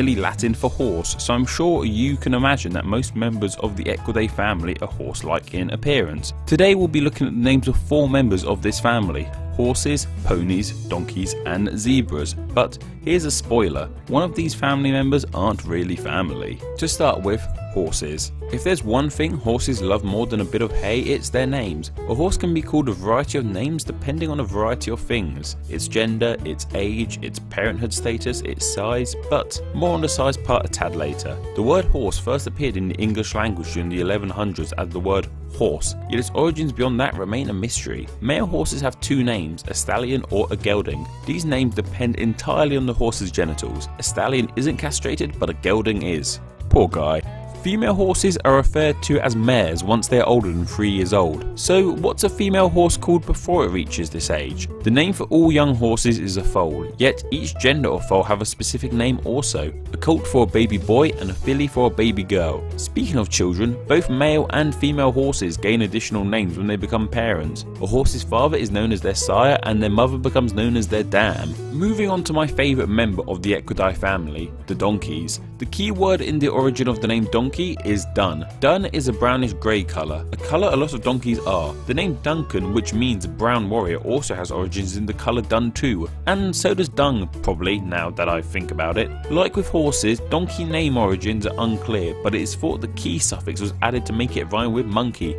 Latin for horse, so I'm sure you can imagine that most members of the Equidae family are horse-like in appearance. Today we'll be looking at the names of 4 members of this family: horses, ponies, donkeys and zebras. But here's a spoiler, one of these family members aren't really family. To start with, horses. If there's one thing horses love more than a bit of hay, it's their names. A horse can be called a variety of names depending on a variety of things: its gender, its age, its parenthood status, its size, but more on the size part a tad later. The word horse first appeared in the English language during the 1100s as the word horse, yet its origins beyond that remain a mystery. Male horses have 2 names, a stallion or a gelding. These names depend entirely on the horse's genitals. A stallion isn't castrated, but a gelding is. Poor guy. Female horses are referred to as mares once they are older than 3 years old. So what's a female horse called before it reaches this age? The name for all young horses is a foal, yet each gender of foal have a specific name also. A colt for a baby boy and a filly for a baby girl. Speaking of children, both male and female horses gain additional names when they become parents. A horse's father is known as their sire and their mother becomes known as their dam. Moving on to my favourite member of the Equidae family, the donkeys. The key word in the origin of the name donkey is dun. Dun is a brownish grey colour, a colour a lot of donkeys are. The name Duncan, which means brown warrior, also has origins in the colour dun too, and so does dung probably, now that I think about it. Like with horses, donkey name origins are unclear, but it is thought the key suffix was added to make it rhyme with monkey.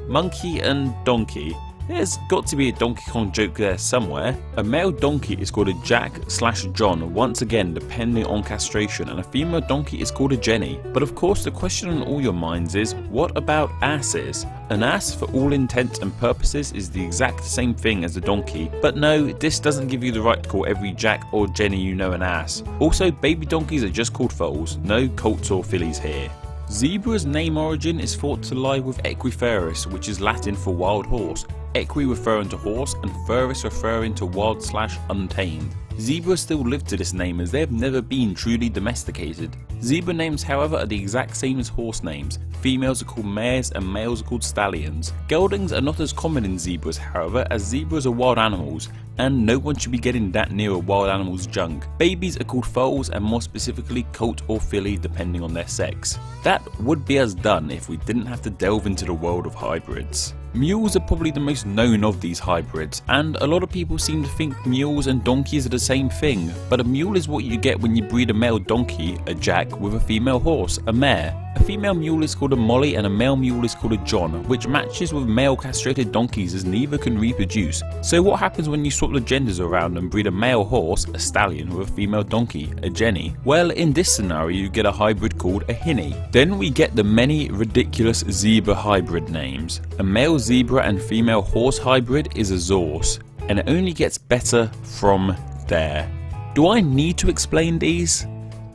Monkey and donkey. There's got to be a Donkey Kong joke there somewhere. A male donkey is called a Jack/John, once again depending on castration, and a female donkey is called a Jenny. But of course the question on all your minds is, what about asses? An ass, for all intents and purposes, is the exact same thing as a donkey, but no, this doesn't give you the right to call every Jack or Jenny you know an ass. Also, baby donkeys are just called foals, no colts or fillies here. Zebra's name origin is thought to lie with equifurus, which is Latin for wild horse. Equi referring to horse and furus referring to wild/untamed. Zebras still live to this name as they have never been truly domesticated. Zebra names, however, are the exact same as horse names. Females are called mares and males are called stallions. Geldings are not as common in zebras, however, as zebras are wild animals, and no one should be getting that near a wild animal's junk. Babies are called foals, and more specifically colt or filly depending on their sex. That would be us done if we didn't have to delve into the world of hybrids. Mules are probably the most known of these hybrids, and a lot of people seem to think mules and donkeys are the same thing, but a mule is what you get when you breed a male donkey, a jack, with a female horse, a mare. A female mule is called a Molly and a male mule is called a John, which matches with male castrated donkeys as neither can reproduce. So what happens when you swap the genders around and breed a male horse, a stallion, with a female donkey, a Jenny? Well, in this scenario you get a hybrid called a Hinny. Then we get the many ridiculous zebra hybrid names. A male zebra and female horse hybrid is a Zorse, and it only gets better from there. Do I need to explain these?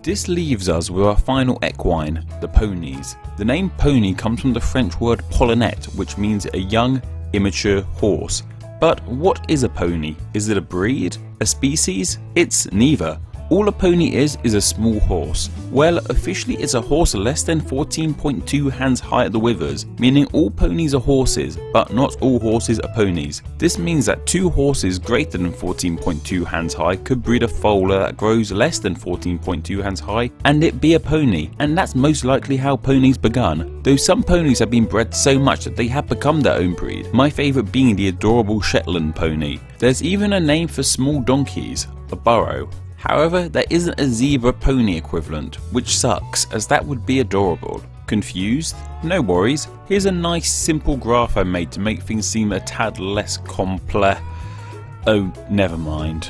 This leaves us with our final equine, the ponies. The name pony comes from the French word pollinette, which means a young, immature horse. But what is a pony? Is it a breed? A species? It's neither. All a pony is a small horse. Well, officially it's a horse less than 14.2 hands high at the withers, meaning all ponies are horses, but not all horses are ponies. This means that 2 horses greater than 14.2 hands high could breed a foaler that grows less than 14.2 hands high, and it be a pony, and that's most likely how ponies begun. Though some ponies have been bred so much that they have become their own breed, my favourite being the adorable Shetland pony. There's even a name for small donkeys, a burro. However, there isn't a zebra pony equivalent, which sucks, as that would be adorable. Confused? No worries, here's a nice simple graph I made to make things seem a tad less complex. Oh, never mind.